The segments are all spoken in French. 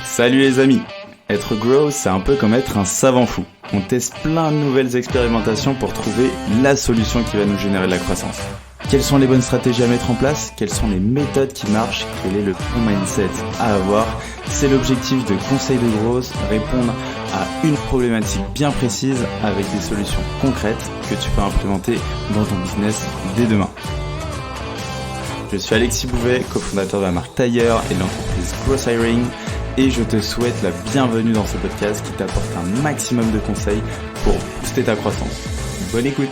Salut les amis. Être grow, c'est un peu comme être un savant fou. On teste plein de nouvelles expérimentations pour trouver la solution qui va nous générer de la croissance. Quelles sont les bonnes stratégies à mettre en place? Quelles sont les méthodes qui marchent? Quel est le bon mindset à avoir? C'est l'objectif de Conseil de Growth, répondre à une problématique bien précise avec des solutions concrètes que tu peux implémenter dans ton business dès demain. Je suis Alexis Bouvet, cofondateur de la marque Tailleur et de l'entreprise Growth Hiring, et je te souhaite la bienvenue dans ce podcast qui t'apporte un maximum de conseils pour booster ta croissance. Bonne écoute.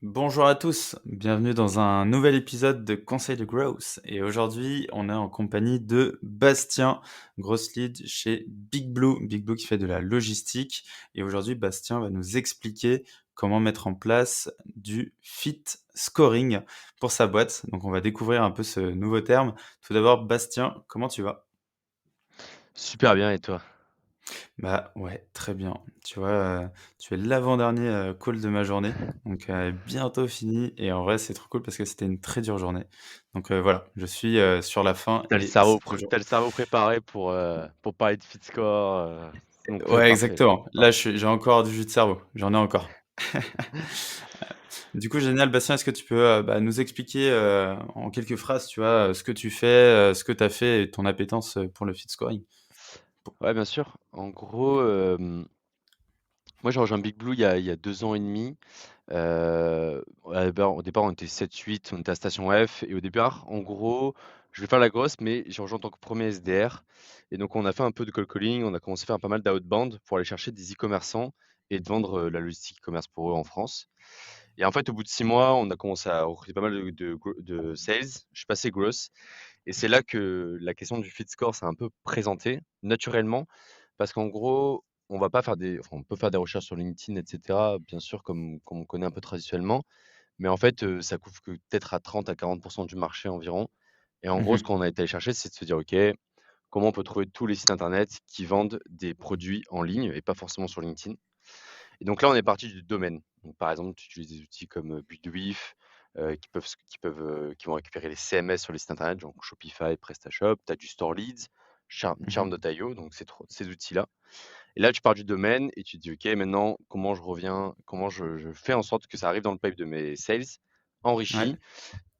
Bonjour à tous, bienvenue dans un nouvel épisode de Conseil de Growth. Et aujourd'hui, on est en compagnie de Bastien, Growth Lead chez Big Blue qui fait de la logistique. Et aujourd'hui, Bastien va nous expliquer comment mettre en place du fit scoring pour sa boîte. Donc on va découvrir un peu ce nouveau terme. Tout d'abord, Bastien, comment tu vas? Super bien, et toi? Bah ouais, très bien. Tu vois, tu es l'avant-dernier call de ma journée, donc bientôt fini. Et en vrai, c'est trop cool parce que c'était une très dure journée. Donc voilà, je suis sur la fin et c'est toujours. Tu le cerveau préparé pour parler de FitScore, donc Ouais, parfait, exactement. Là, parfait. j'ai encore du jus de cerveau. J'en ai encore. Du coup, génial, Bastien, est-ce que tu peux nous expliquer en quelques phrases, tu vois, ce que tu fais, ce que tu as fait et ton appétence pour le fit scoring? Ouais, bien sûr. En gros, moi, j'ai rejoint Big Blue il y a 2 ans et demi. Au départ, on était 7-8, on était à Station F, et au départ, en gros, je vais faire la grosse, mais j'ai rejoint en tant que premier SDR, et donc on a fait un peu de cold calling, on a commencé à faire pas mal d'outbound pour aller chercher des e-commerçants et de vendre, la logistique e-commerce pour eux en France. Et en fait, au bout de 6 mois, on a commencé à recruter pas mal de sales. Je suis passé growth, et c'est là que la question du fit score s'est un peu présentée naturellement, parce qu'en gros, on peut faire des recherches sur LinkedIn, et cetera, bien sûr, comme on connaît un peu traditionnellement, mais en fait, ça couvre que peut-être à 30 à 40 du marché environ. Et en gros, ce Mhm. qu'on a été allé chercher, c'est de se dire: «OK, comment on peut trouver tous les sites internet qui vendent des produits en ligne et pas forcément sur LinkedIn?» Et donc là, on est parti du domaine. Donc, par exemple, tu utilises des outils comme Budwif, qui vont récupérer les CMS sur les sites internet, donc Shopify, PrestaShop. Tu as du Store Leads, Mhm. Charm.io, donc ces outils-là. Et là, tu pars du domaine et tu te dis: «OK, maintenant, comment je fais en sorte que ça arrive dans le pipe de mes sales, Ouais, enrichi,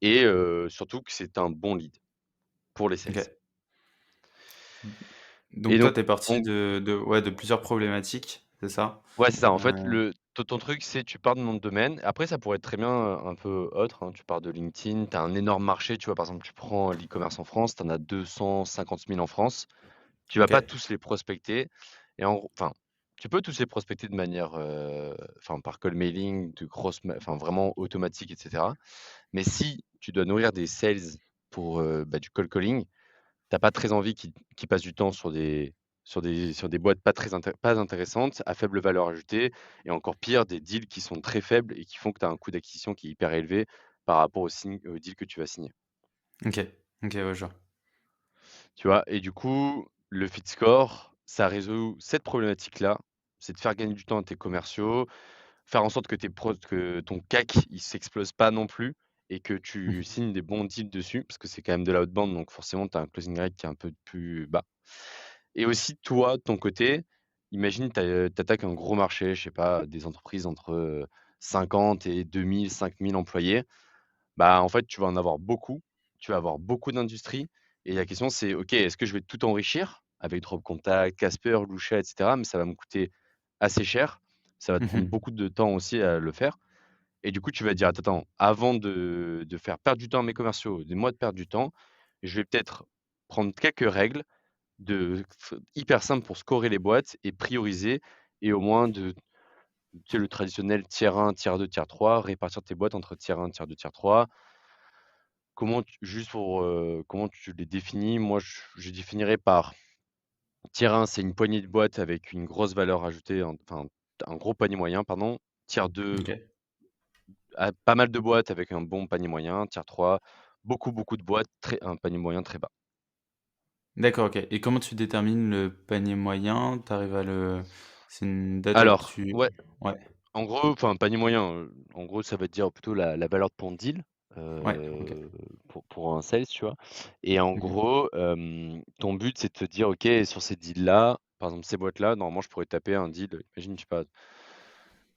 et surtout que c'est un bon lead pour les sales». ok. Et Donc toi, donc, tu es parti on de plusieurs problématiques, c'est ça? Ouais, c'est ça. En fait, Heu, ton truc, c'est tu pars de mon domaine. Après, ça pourrait être très bien, un peu autre, hein. Tu pars de LinkedIn, tu as un énorme marché, tu vois? Par exemple, tu prends l'e-commerce en France, tu en as 250 000 en France. Tu vas OK. pas tous les prospecter, et en gros, enfin, tu peux tous les prospecter de manière, par cold mailing, enfin, vraiment automatique, et cetera. Mais si tu dois nourrir des sales pour, du cold calling, t'as pas très envie qu'ils passent du temps sur des boîtes pas intéressantes, à faible valeur ajoutée, et encore pire, des deals qui sont très faibles et qui font que tu as un coût d'acquisition qui est hyper élevé par rapport au deal que tu vas signer, OK. OK, ouais, je vois. tu vois? Et du coup, le fit score, ça résout cette problématique-là. C'est de faire gagner du temps à tes commerciaux, faire en sorte que ton CAC, il s'explose pas non plus, et que tu Mmh. signes des bons deals dessus, parce que c'est quand même de l'outbound, donc forcément, tu as un closing rate qui est un peu plus bas. Et aussi, toi, de ton côté, imagine, tu attaques un gros marché, je sais pas, des entreprises entre, 50 et 2 000, 5 000 employés. Bah, en fait, tu vas en avoir beaucoup, tu vas avoir beaucoup d'industries, et la question, c'est: «OK, est-ce que je vais tout enrichir avec Dropcontact, Casper, Lusha, et cetera?» Mais ça va me coûter assez cher. Ça va te prendre Mmh. beaucoup de temps aussi à le faire, et du coup, tu vas te dire: «Attends, attends, avant de faire perdre du temps à mes commerciaux, de moi de perdre du temps, je vais peut-être prendre quelques règles hyper simple pour scorer les boîtes et prioriser, et au moins tu sais, le traditionnel tiers 1, tiers 2, tiers 3, répartir tes boîtes entre tiers 1, tiers 2, tiers 3. Comment tu les définis? Moi, je définirais par tiers 1, c'est une poignée de boîtes avec une grosse valeur ajoutée, enfin, un gros panier moyen, pardon. Tiers 2, OK. pas mal de boîtes avec un bon panier moyen. Tiers 3, beaucoup, beaucoup de boîtes, un panier moyen très bas. D'accord, OK, et comment tu détermines le panier moyen? Tu arrives à le C'est une data que Alors, tu. ouais. Ouais, En gros, enfin, panier moyen, en gros, ça va te dire plutôt la valeur de ton deal, ouais, OK. pour un sales, tu vois? Et en Mmh. gros, ton but, c'est de te dire: «OK, sur ces deals-là, par exemple, ces boîtes-là, normalement, je pourrais taper un deal», imagine, je sais pas,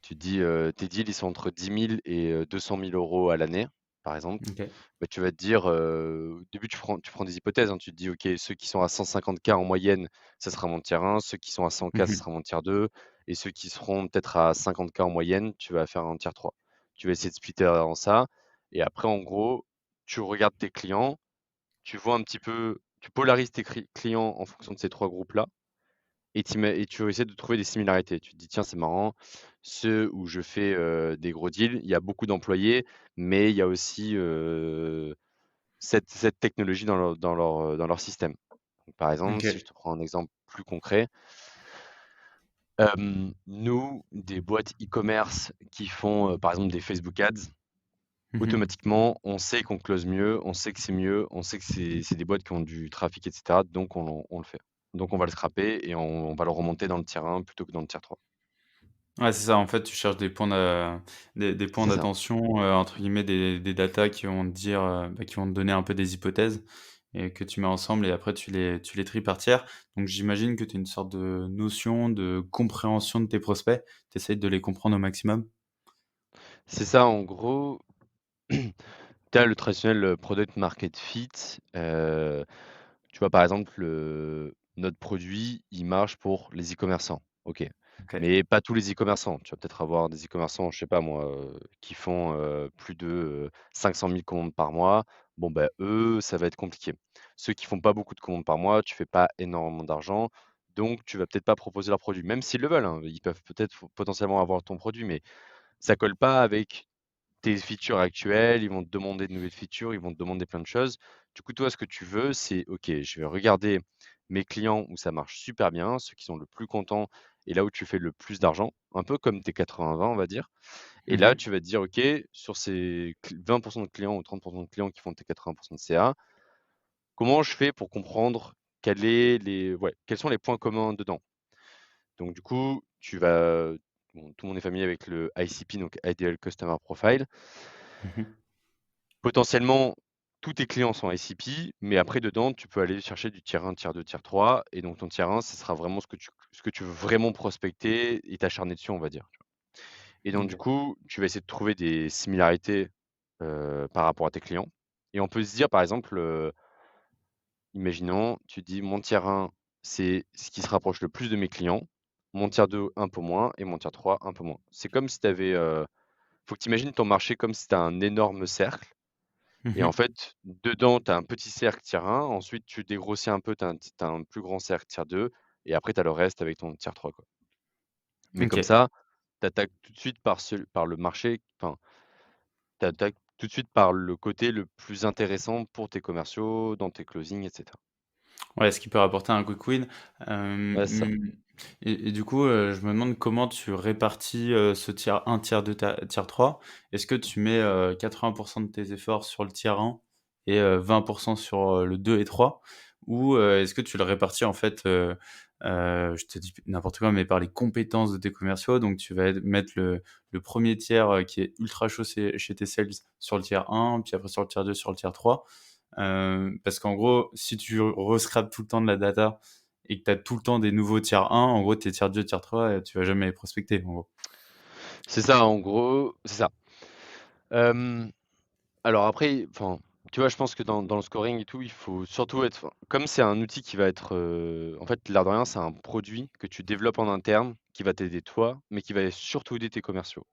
tu te dis, tes deals, ils sont entre 10 000 et 200 000 € à l'année, par exemple. OK. Bah, tu vas te dire, au début, tu prends des hypothèses, hein. Tu te dis: «OK, ceux qui sont à 150K en moyenne, ça sera mon tier 1, ceux qui sont à 100K, ça Mmh. sera mon tier 2 et ceux qui seront peut-être à 50K en moyenne, tu vas faire un tier 3». Tu vas essayer de splitter en ça et après, en gros, tu regardes tes clients, tu vois un petit peu tu polarises tes clients en fonction de ces 3 groupes-là et tu vas essayer de trouver des similarités. Tu te dis: «Tiens, c'est marrant, ceux où je fais, des gros deals, il y a beaucoup d'employés, mais il y a aussi, cette technologie dans leur système». Donc par exemple, si je OK. te prends un exemple plus concret, nous, des boîtes e-commerce qui font, par exemple des Facebook Ads, Mmh. automatiquement, on sait qu'on close mieux, on sait que c'est mieux, on sait que c'est des boîtes qui ont du trafic et cetera, donc on le fait. Donc on va le scraper et on va le remonter dans le tier 1 plutôt que dans le tier 3. Ouais, c'est ça, en fait, tu cherches des points C'est ça. d'attention, entre guillemets, des datas qui vont te dire, qui vont te donner un peu des hypothèses et que tu mets ensemble et après tu les tries par tiers. Donc j'imagine que tu as une sorte de notion de compréhension de tes prospects. Tu essayes de les comprendre au maximum? C'est ça, en gros, tu as le traditionnel, product market fit, tu vois, par exemple, notre produit, il marche pour les e-commerçants, OK. OK. Mais pas tous les e-commerçants. Tu vas peut-être avoir des e-commerçants, je sais pas moi, qui font, plus de, 500 000 commandes par mois. Bon, bah, eux, ça va être compliqué. Ceux qui font pas beaucoup de commandes par mois, tu fais pas énormément d'argent, donc tu vas peut-être pas proposer leur produit, même s'ils le veulent, hein. Ils peuvent peut-être potentiellement avoir ton produit, mais ça colle pas avec tes features actuelles, ils vont te demander de nouvelles features, ils vont te demander plein de choses. Du coup, toi, ce que tu veux, c'est: «OK, je vais regarder mes clients où ça marche super bien, ceux qui sont le plus contents et là où tu fais le plus d'argent», un peu comme tes 80-20, on va dire. Et là, Mmh. tu vas te dire: «OK, sur ces 20 de clients ou 30 de clients qui font tes 80 de CA, comment je fais pour comprendre quels sont les points communs dedans?» Donc du coup, bon, tout le monde est familier avec le ICP, donc Ideal Customer Profile. Mmh. Potentiellement, tous tes clients sont ICP, mais après dedans, tu peux aller chercher du tier 1, tier 2, tier 3 et donc ton tier 1, ce sera vraiment ce que tu veux vraiment prospecter et t'acharner dessus, on va dire, tu vois? Et donc du OK. coup, tu vas essayer de trouver des similarités, par rapport à tes clients et on peut se dire, par exemple, imaginons, tu dis: «Mon tier 1, c'est ce qui se rapproche le plus de mes clients. Mon tier 2, un peu moins et mon tier 3, un peu moins». C'est comme si tu avais, faut que tu imagines ton marché comme si tu as un énorme cercle et en Mmh. fait, dedans, tu as un petit cercle tier 1, ensuite tu dégrossis un peu, tu as un plus grand cercle tier 2 et après tu as le reste avec ton tier 3, quoi. Mais comme OK. ça, tu attaques tout de suite par le marché, enfin, tu attaques tout de suite par le côté le plus intéressant pour tes commerciaux, dans tes closings et cetera. Ouais, ce qui peut rapporter un quick win. Ouais, c'est ça. Et du coup, je me demande comment tu répartis, ce tiers 1, tiers 2, ta tiers 3. Est-ce que tu mets, 80 de tes efforts sur le tiers 1 et 20 sur, le 2 et 3? Ou, est-ce que tu le répartis en fait, je te dis n'importe quoi, mais par les compétences de tes commerciaux? Donc tu vas mettre le 1er tiers, qui est ultra chaud chez tes sales sur le tiers 1, puis après sur le tiers 2, sur le tiers 3. Parce qu'en gros, si tu rescrapes tout le temps de la data et que tu as tout le temps des nouveaux tiers 1, en gros, tes tiers 2, tiers 3, tu vas jamais les prospecter, en gros. C'est ça, en gros, c'est ça. Hem, alors après, enfin, tu vois, je pense que dans le scoring et tout, il faut surtout être comme c'est un outil qui va être, en fait, l'air de rien, c'est un produit que tu développes en interne, qui va t'aider toi, mais qui va surtout aider tes commerciaux.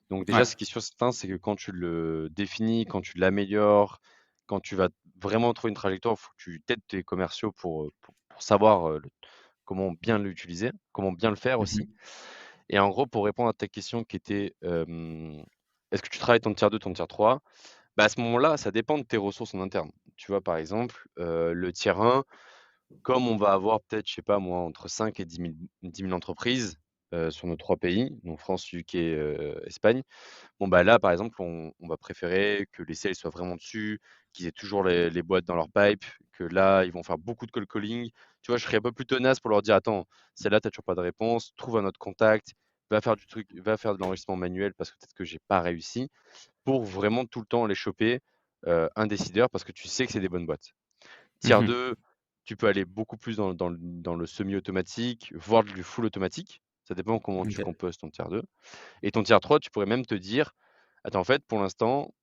Donc déjà, Ouais. ce qui est sûr certain, c'est que quand tu le définis, quand tu l'améliores, quand tu vas vraiment trouver une trajectoire, il faut que tu t'aides tes commerciaux pour savoir, comment bien l'utiliser, comment bien le faire aussi. Mmh. Et en gros, pour répondre à ta question qui était, est-ce que tu travailles ton tier 2, ton tier 3? Bah, à ce moment-là, ça dépend de tes ressources en interne. Tu vois, par exemple, le tier 1, comme on va avoir peut-être, je sais pas moi, entre 5 et 10 000 entreprises, sur nos 3 pays, donc France, UK, Espagne. Bon, bah, là, par exemple, on va préférer que les sales soient vraiment dessus, qu'ils aient toujours les boîtes dans leur pipe, que là, ils vont faire beaucoup de cold calling. Tu vois, je serais un peu plus tenace pour leur dire: «Attends, celle-là, tu as toujours pas de réponse, trouve un autre contact, va faire de l'enregistrement manuel parce que peut-être que j'ai pas réussi», pour vraiment tout le temps les choper, un décideur parce que tu sais que c'est des bonnes boîtes. Tier Mmh. 2, tu peux aller beaucoup plus dans le semi-automatique, voire du full automatique. Ça dépend comment tu OK. composes ton tier 2. Et ton tier 3, tu pourrais même te dire: «Attends, en fait, pour l'instant,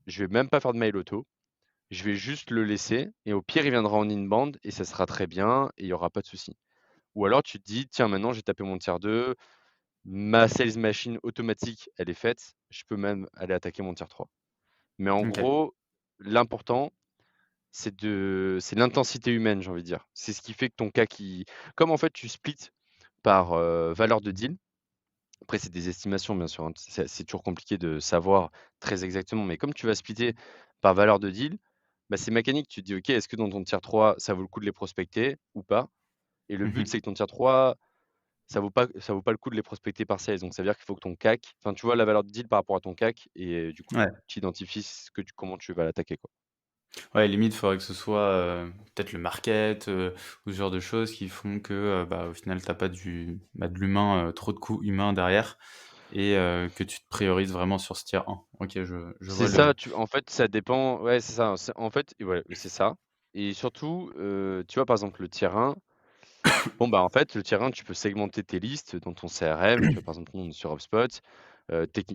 je vais même pas faire de mail auto. Je vais juste le laisser et au pire, il viendra en inbound et ça sera très bien et il y aura pas de souci». Ou alors tu te dis: «Tiens, maintenant j'ai tapé mon tier 2, ma sales machine automatique, elle est faite, je peux même aller attaquer mon tier 3». Mais en OK. gros, l'important, c'est l'intensité humaine, j'ai envie de dire. C'est ce qui fait que ton CAC comme en fait tu splits par, valeur de deal. Après c'est des estimations bien sûr, hein, c'est toujours compliqué de savoir très exactement, mais comme tu vas splitter par valeur de deal, bah, c'est mécanique. Tu te dis: «OK, est-ce que dans ton tier 3, ça vaut le coup de les prospecter ou pas?» Et le but, Mmh. c'est que ton tier 3, ça vaut pas le coup de les prospecter par sales. Donc ça veut dire qu'il faut que ton CAC, enfin, tu vois la valeur de deal par rapport à ton CAC et du coup, Ouais. tu identifies ce que tu comment tu vas l'attaquer, quoi. Ouais, limite, il faudrait que ce soit, peut-être le market, ou ce genre de choses qui font que, bah, au final, t'as pas de l'humain, trop de coûts humains derrière et que tu te priorises vraiment sur ce tier 1. OK, je C'est vois ça, le en fait, ça dépend, ouais, c'est ça, en fait, ouais, c'est ça et surtout, tu vois, par exemple, le tiers 1, bon, bah, en fait, le tiers 1, tu peux segmenter tes listes dans ton CRM. Tu vois, par exemple, nous, on est sur HubSpot,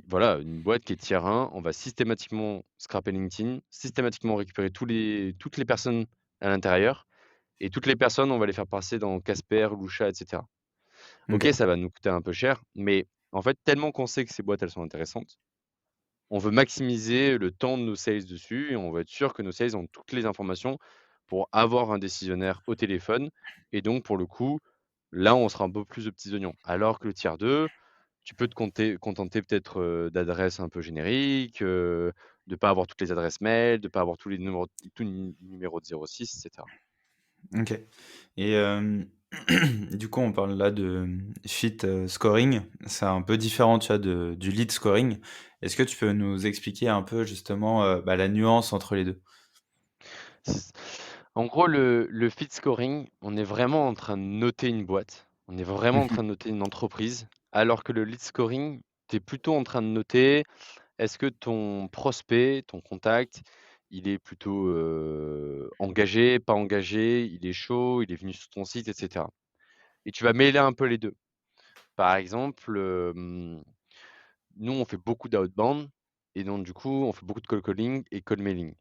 voilà, une boîte qui est tiers 1, on va systématiquement scraper LinkedIn, systématiquement récupérer toutes les personnes à l'intérieur et toutes les personnes, on va les faire passer dans Casper, Lusha et cetera. OK, OK. ça va nous coûter un peu cher, mais en fait, tellement qu'on sait que ces boîtes, elles sont intéressantes, on veut maximiser le temps de nos sales dessus et on veut être sûr que nos sales ont toutes les informations pour avoir un décisionnaire au téléphone et donc pour le coup, là, on sera un peu plus aux petits oignons. Alors que le tiers 2, tu peux te contenter peut-être, d'adresses un peu génériques, de pas avoir toutes les adresses mail, de pas avoir tous les numéros de 06 et cetera. OK et du coup, on parle là de, fit, scoring. C'est un peu différent, tu vois, du lead scoring. Est-ce que tu peux nous expliquer un peu justement, bah, la nuance entre les 2? C En gros, le feed scoring, on est vraiment en train de noter une boîte. On est vraiment en Mmh. train de noter une entreprise, alors que le lead scoring, tu es plutôt en train de noter, est-ce que ton prospect, ton contact, il est plutôt, engagé, pas engagé, il est chaud, il est venu sur ton site et cetera. Et tu vas mêler un peu les 2. Par exemple, nous, on fait beaucoup d'outbound et donc du coup, on fait beaucoup de cold calling et cold mailing.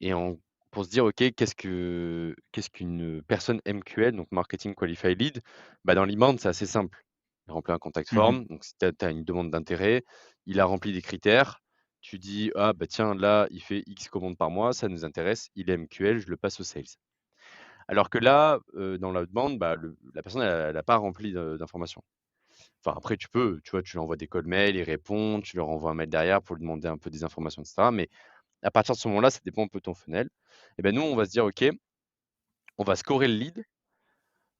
Et en Pour se dire: «OK, qu'est-ce qu'une personne MQL?» donc Marketing Qualified Lead. Bah, dans l'inbound, c'est assez simple. Il remplit un contact Mmh. form, donc si tu as une demande d'intérêt, il a rempli des critères. Tu dis: «Ah bah tiens, là, il fait X commandes par mois, ça nous intéresse, il est MQL, je le passe au sales». Alors que là, dans l'outbound, bah, la personne, elle a pas rempli d'informations. Enfin, après tu vois, tu lui envoies des cold mails, il répond, tu lui renvoies un mail derrière pour lui demander un peu des informations et cetera, mais à partir de ce moment-là, ça dépend un peu de ton funnel. Et ben nous, on va se dire: «OK, on va scorer le lead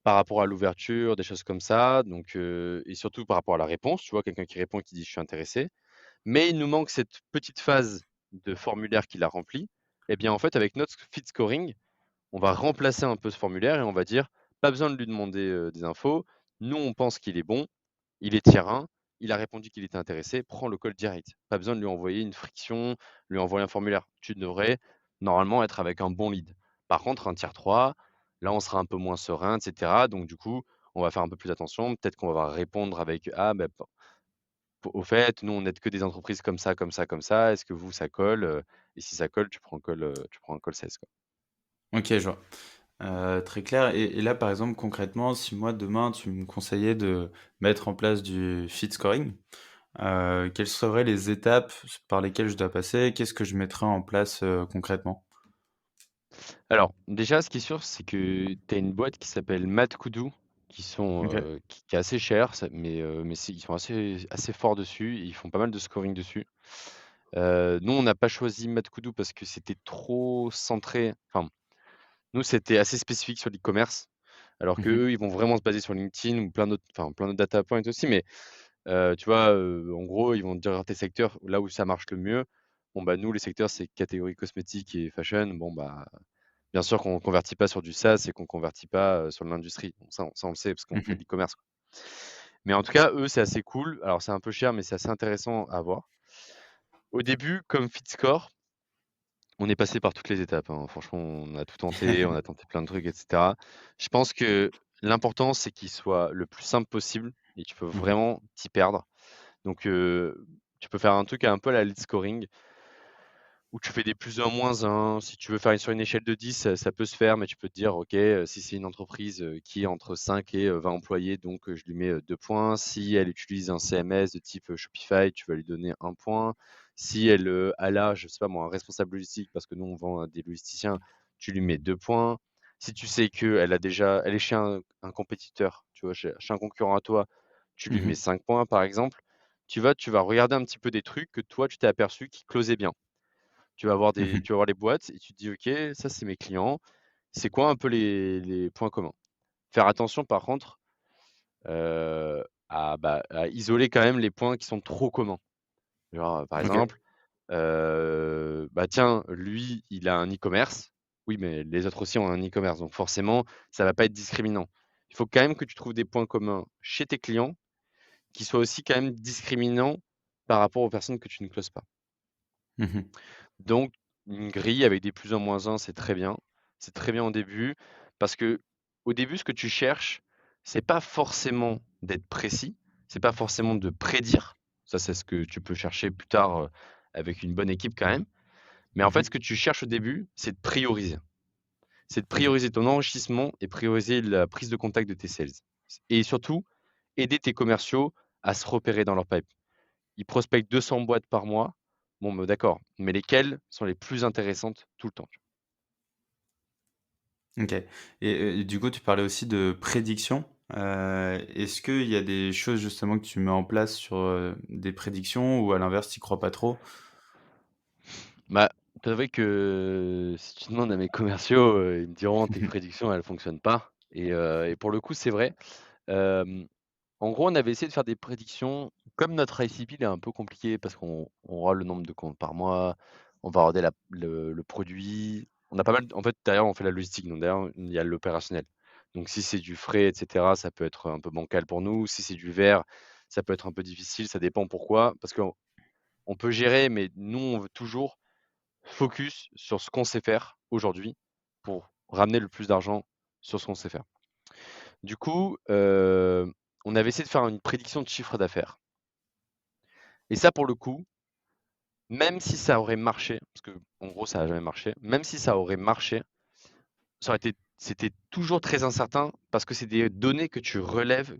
par rapport à l'ouverture, des choses comme ça, donc et surtout par rapport à la réponse», tu vois? Quelqu'un qui répond et qui dit: «Je suis intéressé». Mais il nous manque cette petite phase de formulaire qu'il a rempli. Et bien, en fait, avec notre feed scoring, on va remplacer un peu ce formulaire et on va dire: «Pas besoin de lui demander, des infos. Nous, on pense qu'il est bon, il est tier 1, il a répondu qu'il était intéressé, prends le call direct. Pas besoin de lui envoyer une friction, lui envoyer un formulaire. Tu devrais normalement être avec un bon lead. Par contre, un tier 3, là, on sera un peu moins serein, et cetera. Donc du coup, on va faire un peu plus attention. Peut-être qu'on va répondre avec: «Ah, ben au fait, nous, on n'aide que des entreprises comme ça, comme ça, comme ça. Est-ce que vous, ça colle?» Et si ça colle, tu prends un call 16, quoi. OK, je vois. Très clair et là, par exemple, concrètement, si moi, demain, tu me conseillais de mettre en place du feed scoring, quelles seraient les étapes par lesquelles je dois passer? Qu'est-ce que je mettrais en place, concrètement? Alors, déjà, ce qui est sûr, c'est que tu as une boîte qui s'appelle Mad Kudu, OK. qui est assez chère, mais ils sont assez forts dessus, et ils font pas mal de scoring dessus. Nous, on n'a pas choisi Mad Kudu parce que c'était trop centré, enfin, nous, c'était assez spécifique sur l'e-commerce, alors Mmh. qu'eux, ils vont vraiment se baser sur LinkedIn ou plein d'autres data points aussi, mais tu vois, en gros, ils vont te dire tes secteurs, là où ça marche le mieux. Bon, bah, nous, les secteurs, c'est catégorie cosmétique et fashion. Bon, bah, bien sûr qu'on convertit pas sur du SaaS et qu'on convertit pas, sur de l'industrie. Bon, ça, on le sait parce qu'on fait de Mmh. l'e-commerce, quoi. Mais en tout cas, eux, c'est assez cool. Alors, c'est un peu cher, mais c'est assez intéressant à voir. Au début, comme FeedScore, On est passé par toutes les étapes, hein. Franchement, on a tout tenté, on a tenté plein de trucs et cetera. Je pense que l'important, c'est qu'il soit le plus simple possible et tu peux Mmh. vraiment t'y perdre. Donc, tu peux faire un truc un peu à la lead scoring où tu fais des plus un moins un. Si tu veux faire sur une échelle de 10, ça peut se faire, mais tu peux te dire: «OK, si c'est une entreprise, qui est entre 5 et 20 employés, donc je lui mets, 2 points. Si elle utilise un CMS de type, Shopify, tu vas lui donner 1 point. Si elle a, je sais pas moi, un responsable logistique, parce que nous on vend à des logisticiens, tu lui mets 2 points. Si tu sais elle est chez un compétiteur, tu vois, chez un concurrent à toi, tu lui mets Mmh. 5 points par exemple. Tu vas regarder un petit peu des trucs que toi tu t'es aperçu qui closaient bien. Mmh. Tu vas voir les boîtes et tu te dis: «OK, ça c'est mes clients. C'est quoi un peu les points communs?» Faire attention par contre, à isoler quand même les points qui sont trop communs. Genre, par OK. exemple, bah, tiens, lui, il a un e-commerce. Oui, mais les autres aussi ont un e-commerce, donc forcément, ça va pas être discriminant. Il faut quand même que tu trouves des points communs chez tes clients qui soient aussi quand même discriminants par rapport aux personnes que tu ne closes pas. Mmh. Donc une grille avec des plus, un moins un, c'est très bien. C'est très bien au début parce que au début, ce que tu cherches, c'est pas forcément d'être précis, c'est pas forcément de prédire. Ça, c'est ce que tu peux chercher plus tard, avec une bonne équipe quand même. Mais en fait, ce Mmh. que tu cherches au début, c'est de prioriser. C'est de OK. prioriser ton enrichissement et prioriser la prise de contact de tes sales. Et surtout, aider tes commerciaux à se repérer dans leur pipe. Ils prospectent 200 boîtes par mois. Bon, bah, d'accord, mais lesquelles sont les plus intéressantes tout le temps? OK, et du coup, tu parlais aussi de prédictions. Est-ce qu'il y a des choses justement que tu mets en place sur, des prédictions ou à l'inverse, tu y crois pas trop? Bah, t'avouer que si tu demandes à mes commerciaux, ils me diront: «Tes prédictions, elles fonctionnent pas» et pour le coup, c'est vrai. Hem, En gros, on avait essayé de faire des prédictions. Comme notre ICP, il est un peu compliqué parce qu'on aura le nombre de comptes par mois, on va regarder le produit. On a pas mal en fait, derrière, on fait la logistique, donc derrière, il y a l'opérationnel. Donc si c'est du frais et cetera, ça peut être un peu bancal pour nous. Si c'est du verre, ça peut être un peu difficile, ça dépend pourquoi. Parce qu'on peut gérer, mais nous, on veut toujours focus sur ce qu'on sait faire aujourd'hui pour ramener le plus d'argent sur ce qu'on sait faire. Du coup, on avait essayé de faire une prédiction de chiffre d'affaires et ça, pour le coup, même si ça aurait marché, parce que en gros, ça a jamais marché, même si ça aurait marché, c'était toujours très incertain parce que c'est des données que tu relèves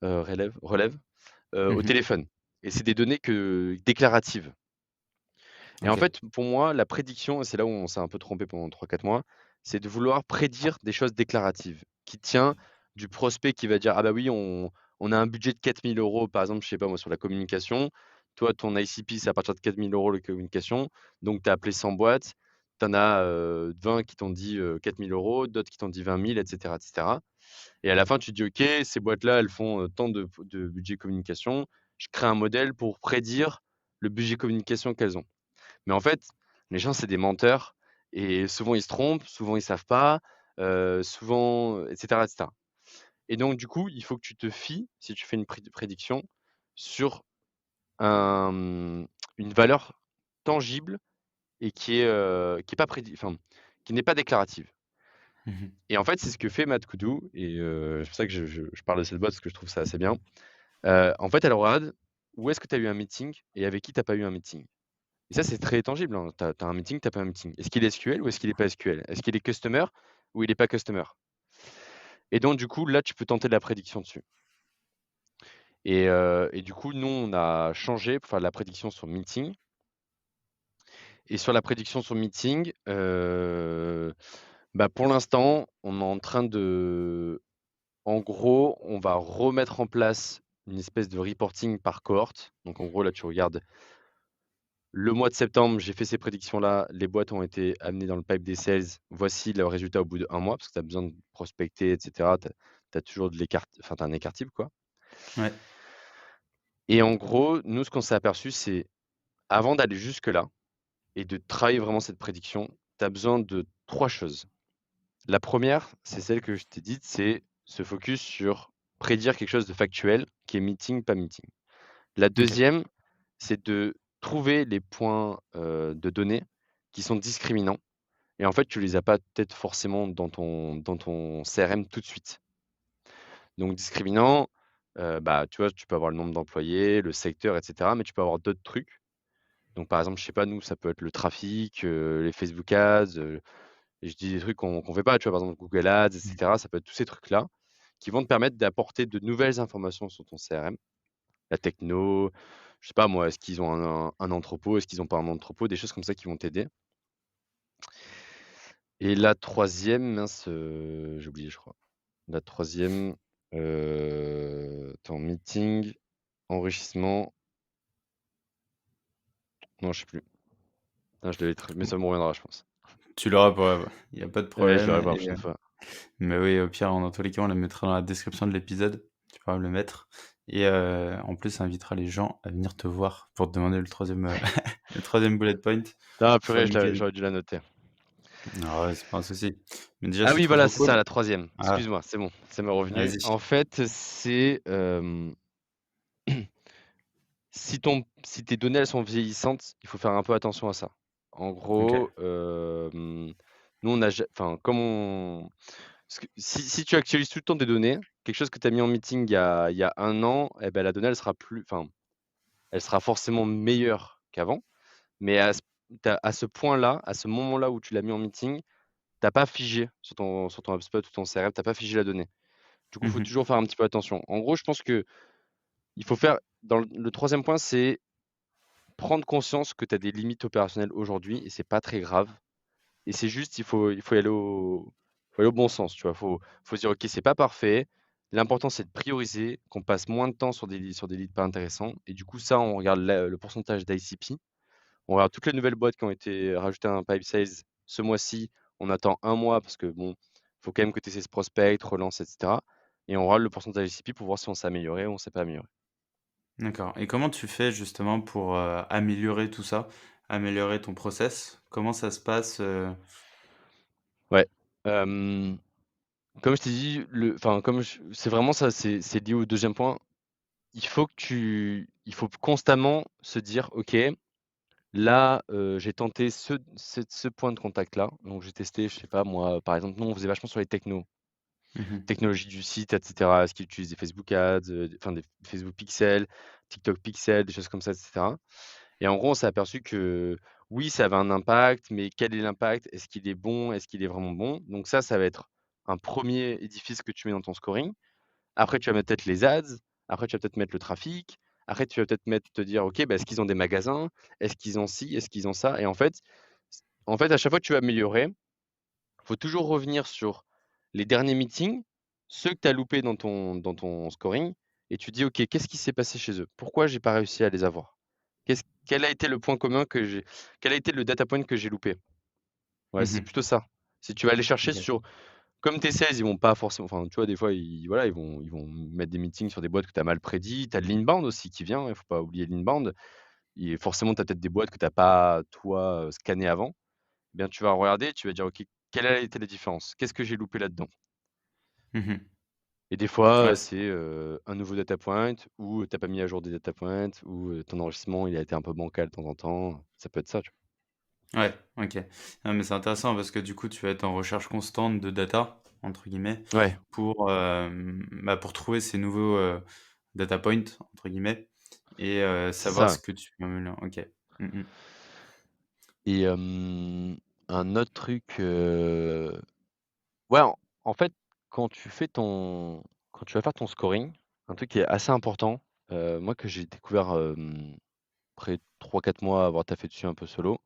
au Mmh. téléphone et c'est des données déclaratives. Et en OK. fait, pour moi, la prédiction, et c'est là où on s'est un peu trompé pendant 3 4 mois, c'est de vouloir prédire des choses déclaratives, qui tient du prospect qui va dire: «Ah bah oui, on a un budget de 4 000 €», par exemple, je sais pas moi, sur la communication. Toi, ton ICP, c'est à partir de 4 000 € la communication, donc tu as appelé 100 boîtes, tu en as, 20 qui t'ont dit, 4 000 €, d'autres qui t'ont dit 20 000, et cetera, et cetera. Et à la fin, tu te dis: «OK, ces boîtes-là, elles font, tant de budget communication. Je crée un modèle pour prédire le budget communication qu'elles ont». Mais en fait, les gens, c'est des menteurs et souvent ils se trompent, souvent ils savent pas, souvent, et cetera, et cetera. Et donc du coup, il faut que tu te fies, si tu fais une prédiction, sur un, une valeur tangible et qui est pas enfin, qui n'est pas déclarative. Mmh. Et en fait, c'est ce que fait Mad Kudu et c'est pour ça que je parle de cette boîte parce que je trouve ça assez bien. En fait, elle regarde où est-ce que tu as eu un meeting et avec qui tu as pas eu un meeting. Et ça, c'est très tangible, hein. Tu as un meeting, tu as pas un meeting. Est-ce qu'il est SQL ou est-ce qu'il est pas SQL? Est-ce qu'il est customer ou il est pas customer? Et donc du coup, là, tu peux tenter de la prédiction dessus. Et du coup, nous, on a changé pour faire de la prédiction sur meeting et sur la prédiction sur meeting, bah, pour l'instant, on est en train de en gros, on va remettre en place une espèce de reporting par cohorte. Donc en gros, là, tu regardes le mois de septembre, j'ai fait ces prédictions-là. Les boîtes ont été amenées dans le pipe des sales. Voici le résultat au bout d'1 mois, parce que tu as besoin de prospecter, et cetera. Tu as toujours de l'écart, enfin, tu as un écart type, quoi. Ouais. Et en gros, nous, ce qu'on s'est aperçu, c'est avant d'aller jusque-là et de travailler vraiment cette prédiction, tu as besoin de 3 choses. La première, c'est celle que je t'ai dite, c'est se focus sur prédire quelque chose de factuel qui est meeting, pas meeting. La OK. deuxième, c'est de trouver les points, de données qui sont discriminants et en fait, tu les as pas peut-être forcément dans ton CRM tout de suite. Donc discriminant, bah, tu vois, tu peux avoir le nombre d'employés, le secteur et cetera, mais tu peux avoir d'autres trucs. Donc par exemple, je sais pas, nous, ça peut être le trafic, les Facebook Ads, et je dis des trucs qu'on fait pas, tu vois? Par exemple, Google Ads et Mmh. cetera. Ça peut être tous ces trucs-là qui vont te permettre d'apporter de nouvelles informations sur ton CRM. La techno, je sais pas moi, est-ce qu'ils ont un entrepôt? Est-ce qu'ils ont pas un entrepôt? Des choses comme ça qui vont t'aider. Et la troisième, mince, j'ai oublié, je crois. La troisième, attends, meeting, enrichissement, non, je sais plus. Ah, je devais être mais ça me reviendra, je pense. Tu l'auras pas, ouais, il y a pas de Ouais, je problème l'aurai pour la et prochaine fois. mais oui, au pire, dans tous les cas, on le mettra dans la description de l'épisode. Tu pourras le mettre et en plus, ça invitera les gens à venir te voir pour te demander le troisième le 3e bullet point Ah sur purée, LinkedIn. j'aurais dû la noter. Ah ouais, c'est pas un souci. Mais déjà, Ah c'est oui, trop, voilà, trop c'est ça cool. la troisième. Ah, Excuse-moi, c'est bon, ça m'est revenu. vas-y. En fait, c'est, si tes données, elles sont vieillissantes, il faut faire un peu attention à ça. En OK. gros, nous on a ja enfin, comme on parce que si tu actualises tout le temps tes données, quelque chose que tu as mis en meeting il y a 1 an et ben la donnée elle sera plus enfin, elle sera forcément meilleure qu'avant, mais à ce point-là, à ce moment-là où tu l'as mis en meeting, tu as pas figé sur ton HubSpot ou ton CRM, tu as pas figé la donnée. Du coup, il faut Mmh. toujours faire un petit peu attention. En gros, je pense qu'il faut faire dans le 3e point, c'est prendre conscience que tu as des limites opérationnelles aujourd'hui et c'est pas très grave et c'est juste il faut y aller au bon sens, tu vois? Faut se dire: «OK, c'est pas parfait. L'important, c'est de prioriser, qu'on passe moins de temps sur des leads pas intéressants» et du coup, ça, on regarde le pourcentage d'ICP. On regarde toutes les nouvelles boîtes qui ont été rajoutées à un pipe sales ce mois-ci. On attend 1 mois parce que bon, faut quand même que tu essaies ce prospect, relance et cetera et on regarde le pourcentage d'ICP pour voir si on s'est amélioré ou on s'est pas amélioré. D'accord et comment tu fais justement pour, améliorer tout ça? Améliorer ton process? Comment ça se passe, Ouais, hem, comme je t'ai dit, comme c'est vraiment ça, c'est lié au deuxième point. Il faut constamment se dire: «OK, là, j'ai tenté ce point de contact-là». Donc j'ai testé, je sais pas moi, par exemple, nous on faisait vachement sur les technos. Mmh. Technologie du site et cetera. Est-ce qu'ils utilisent des Facebook Ads, des Facebook Pixel, TikTok Pixel, des choses comme ça et cetera et en gros, on s'est aperçu que oui, ça avait un impact, mais quel est l'impact? Est-ce qu'il est bon? Est-ce qu'il est vraiment bon? Donc ça va être un premier édifice que tu mets dans ton scoring. Après, tu vas mettre peut-être les ads, après tu vas peut-être mettre le trafic, après tu vas peut-être te dire: «OK, bah, est-ce qu'ils ont des magasins? Est-ce qu'ils ont ci? Est-ce qu'ils ont ça?» et en fait, à chaque fois que tu vas améliorer, faut toujours revenir sur les derniers meetings, ceux que tu as loupés dans ton scoring et tu dis: «OK, qu'est-ce qui s'est passé chez eux? Pourquoi j'ai pas réussi à les avoir? Quel a été le point commun que j'ai quel a été le data point que j'ai loupé?» Ouais, c'est Mmh. plutôt ça. Si tu vas aller chercher OK. sur comme tes sales, ils vont pas forcément enfin, tu vois, des fois, ils vont mettre des meetings sur des boîtes que tu as mal prédit. Tu as de l'inbound aussi qui vient, il faut pas oublier l'inbound et forcément, tu as peut-être des boîtes que tu as pas, toi, scannées avant. Eh bien, tu vas regarder, tu vas dire: «OK, quelle a été la différence? Qu'est-ce que j'ai loupé là-dedans?» Mmh. Et des fois, Ouais. c'est, un nouveau data point ou tu as pas mis à jour des data points ou, ton enregistrement, il a été un peu bancal de temps en temps. Ça peut être ça, tu Ouais, OK. Non, mais c'est intéressant parce que du coup, tu vas être en recherche constante de «data» entre guillemets vois? Ouais, pour, bah, pour trouver ces nouveaux, «data points» entre guillemets et c'est savoir ça ce que tu peux améliorer. OK. Mmh mh. et un autre truc, ouais, en fait, quand tu fais ton quand tu vas faire ton scoring, un truc qui est assez important, moi que j'ai découvert, après 3-4 mois avoir taffé dessus un peu solo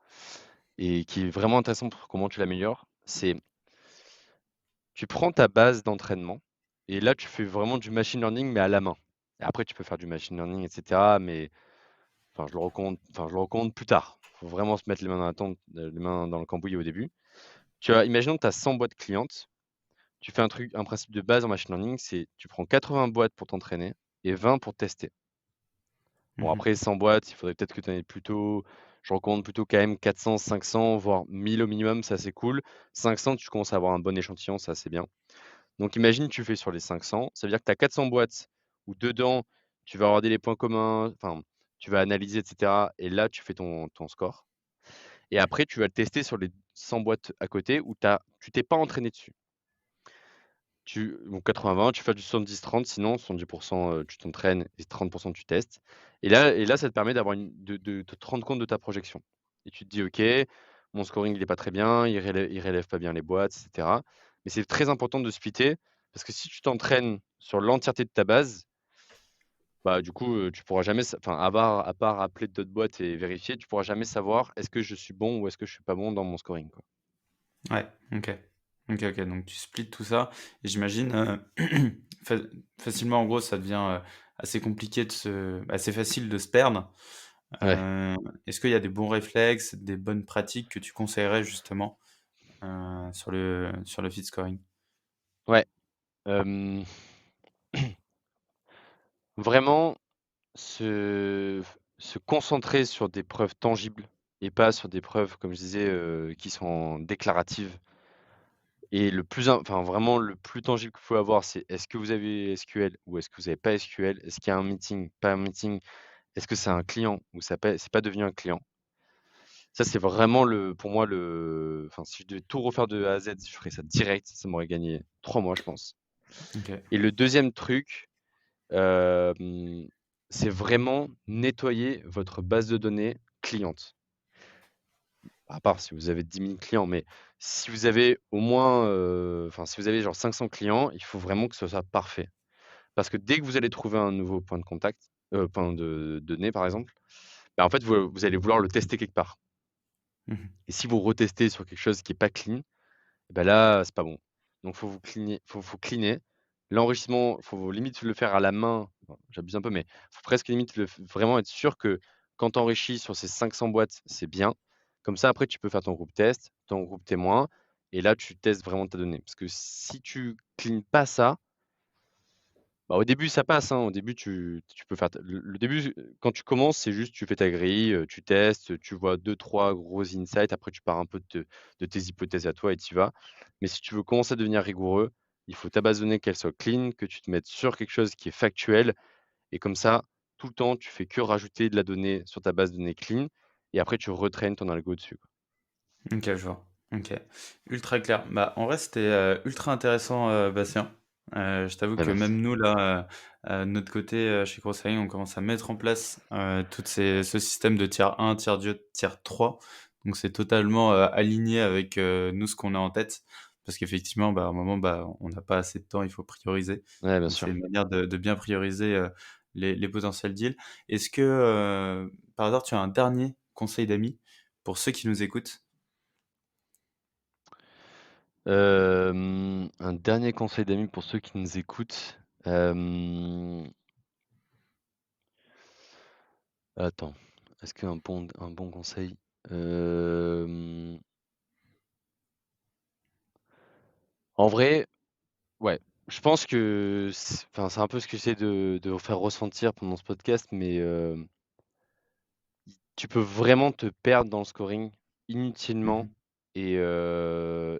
et qui est vraiment intéressant pour comment tu l'améliores, c'est tu prends ta base d'entraînement et là, tu fais vraiment du machine learning, mais à la main. Et après, tu peux faire du machine learning et cetera, mais je le recommande plus tard. Il faut vraiment se mettre les mains dans le cambouis au début. Imaginons que tu as 100 boîtes clientes. Tu fais un principe de base en machine learning, c'est tu prends 80 boîtes pour t'entraîner et 20 pour tester. Bon, Mmh. après 100 boîtes, il faudrait peut-être que tu en aies plutôt je recommande plutôt quand même 400, 500, voire 1000 au minimum, ça c'est cool. 500, tu commences à avoir un bon échantillon, ça c'est bien. Donc imagine, tu fais sur les 500, ça veut dire que tu as 400 boîtes où dedans, tu vas regarder les points communs, enfin, tu vas analyser et cetera et là, tu fais ton score et après tu vas le tester sur les 100 boîtes à côté où tu t'es pas entraîné dessus. Donc 80-20, tu fais du 70-30, sinon 70 tu t'entraînes et 30 tu testes. Et là, ça te permet d'avoir de te rendre compte de ta projection. Et tu te dis: «OK, mon scoring il est pas très bien, il relève pas bien les boîtes et cetera». Mais c'est très important de splitter parce que si tu t'entraînes sur l'entièreté de ta base, bah, du coup, tu pourras jamais enfin, à part appeler d'autres boîtes et vérifier, tu pourras jamais savoir est-ce que je suis bon ou est-ce que je suis pas bon dans mon scoring, quoi. Ouais, OK. OK, OK, donc tu splits tout ça et j'imagine, fa facilement, en gros, ça devient, assez compliqué assez facile de se perdre. Ouais, Heu, Est-ce qu'il y a des bons réflexes, des bonnes pratiques que tu conseillerais justement, sur le feed scoring? ouais, hem, vraiment Se se concentrer sur des preuves tangibles et pas sur des preuves, comme je disais, qui sont déclaratives et enfin, vraiment le plus tangible qu'il faut avoir, c'est est-ce que vous avez SQL ou est-ce que vous avez pas SQL? Est-ce qu'il y a un meeting, pas un meeting? Est-ce que c'est un client ou ça pas c'est pas devenu un client? Ça, c'est vraiment pour moi enfin, si je devais tout refaire de A à Z, je ferais ça direct, ça m'aurait gagné 3 mois, je pense. OK. Et le deuxième truc, hem, c'est vraiment nettoyer votre base de données cliente. À part si vous avez 10 000 clients, mais si vous avez au moins, enfin, si vous avez genre 500 clients, il faut vraiment que ce soit parfait. Parce que dès que vous allez trouver un nouveau point de contact, point de données par exemple, bah, en fait, vous allez vouloir le tester quelque part. Mmh. Et si vous retestez sur quelque chose qui est pas clean, bah, là, c'est pas bon. Donc faut cleaner. L'enrichissement, faut limite le faire à la main. Bon, j'abuse un peu, mais faut presque limite vraiment être sûr que quand tu enrichis sur ces 500 boîtes, c'est bien. Comme ça, après, tu peux faire ton groupe test, ton groupe témoin et là, tu testes vraiment ta donnée. Parce que si tu cleans pas ça, bah, au début, ça passe, hein. Au début, tu peux faire le début, quand tu commences, c'est juste tu fais ta grille, tu testes, tu vois deux trois gros insights. Après, tu pars un peu de tes hypothèses à toi et tu y vas. Mais si tu veux commencer à devenir rigoureux, il faut ta base de données qu'elle soit clean, que tu te mettes sur quelque chose qui est factuel et comme ça, tout le temps, tu fais que rajouter de la donnée sur ta base de données clean et après tu retraînes ton algo dessus, quoi. OK, je vois. OK. Ultra clair. Bah, en vrai, c'était, ultra intéressant, Bastien. Je t'avoue Bah, que merci. même nous là, de notre côté, chez Crossaling, on commence à mettre en place, toutes ces ce système de tiers 1, tiers 2, tiers 3. Donc c'est totalement, aligné avec, nous, ce qu'on a en tête. Parce qu'effectivement, bah, à un moment, bah, on n'a pas assez de temps, il faut prioriser. Ouais, bien Donc c'est sûr. une manière de bien prioriser, les potentiels deals. Est-ce que, par hasard, tu as un dernier conseil d'amis pour ceux qui nous écoutent? Un dernier conseil d'amis pour ceux qui nous écoutent, attends, est-ce qu'un bon conseil? Hem, En vrai, ouais, je pense que enfin, c'est un peu ce que j'essaie de vous faire ressentir pendant ce podcast, mais tu peux vraiment te perdre dans le scoring inutilement Mmh. et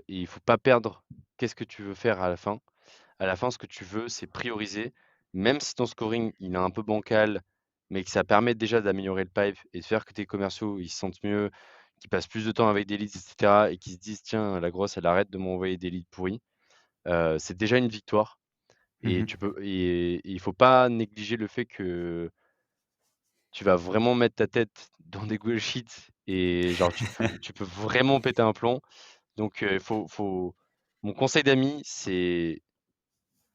il faut pas perdre qu'est-ce que tu veux faire à la fin. À la fin, ce que tu veux, c'est prioriser. Même si ton scoring, il est un peu bancal, mais que ça permet déjà d'améliorer le pipe et de faire que tes commerciaux, ils se sentent mieux, qu'ils passent plus de temps avec des leads et cetera et qu'ils se disent: «Tiens, la grosse, elle arrête de m'envoyer des leads pourris». C'est déjà une victoire Mmh et mh. tu peux et il faut pas négliger le fait que tu vas vraiment mettre ta tête dans des Google Sheets et genre tu peux vraiment péter un plomb. Donc faut mon conseil d'ami, c'est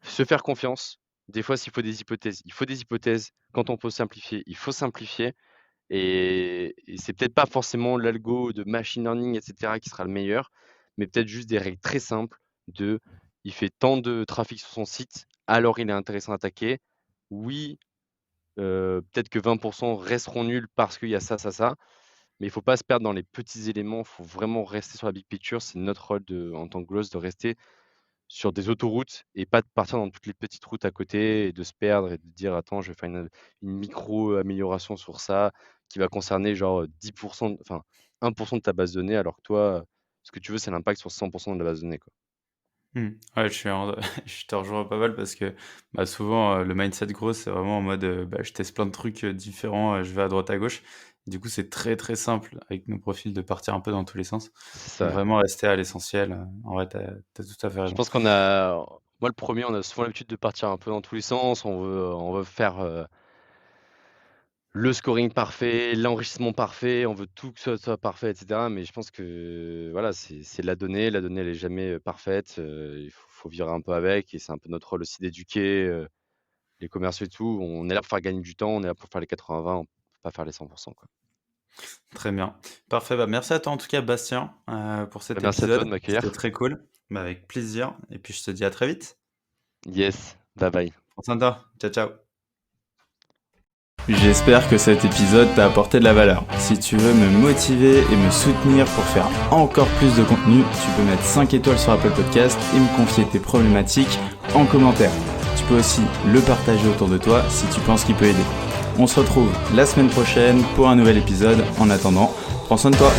se faire confiance. Des fois, s'il faut des hypothèses, il faut des hypothèses. Quand on peut simplifier, il faut simplifier et c'est peut-être pas forcément l'algo de machine learning et cetera qui sera le meilleur, mais peut-être juste des règles très simples de: il fait tant de trafic sur son site, alors il est intéressant à attaquer. Oui, peut-être que 20 resteront nuls parce qu'il y a ça, ça, ça, mais il faut pas se perdre dans les petits éléments, il faut vraiment rester sur la big picture. C'est notre rôle en tant que growth de rester sur des autoroutes et pas de partir dans toutes les petites routes à côté et de se perdre et de dire: «Attends, je vais faire une micro amélioration sur ça qui va concerner genre, 10 enfin 1 de ta base de données», alors que toi, ce que tu veux, c'est l'impact sur 100 de la base de données, quoi. Mmh. Ouais, je suis en je te rejoins pas mal parce que, bah, souvent, le mindset gros, c'est vraiment en mode, bah, je teste plein de trucs, différents, je vais à droite à gauche Du coup, c'est très très simple avec nos profils de partir un peu dans tous les sens. C'est Donc ça. vraiment rester à l'essentiel. En vrai, t'as tout à fait Je raison. pense qu'on a moi le premier, on a souvent l'habitude de partir un peu dans tous les sens. On veut faire, le scoring parfait, l'enrichissement parfait, on veut tout que ce soit parfait et cetera. Mais je pense que voilà, c'est la donnée elle est jamais, parfaite, il faut vivre un peu avec et c'est un peu notre rôle aussi d'éduquer, les commerciaux et tout. On est là pour faire gagner du temps, on est là pour faire les 80-20, on peut pas faire les 100 quoi. Très bien. Parfait. Bah, merci à toi en tout cas, Bastien, pour Bah, cet merci à toi de épisode. C'était m'accueillir. très cool. Bah, avec plaisir. Et puis je te dis à très vite. Yes, bye bye. Prends soin de toi. Ciao, ciao. J'espère que cet épisode t'a apporté de la valeur. Si tu veux me motiver et me soutenir pour faire encore plus de contenu, tu peux mettre 5 étoiles sur Apple Podcast et me confier tes problématiques en commentaire. Tu peux aussi le partager autour de toi si tu penses qu'il peut aider. On se retrouve la semaine prochaine pour un nouvel épisode. En attendant, prends soin de toi.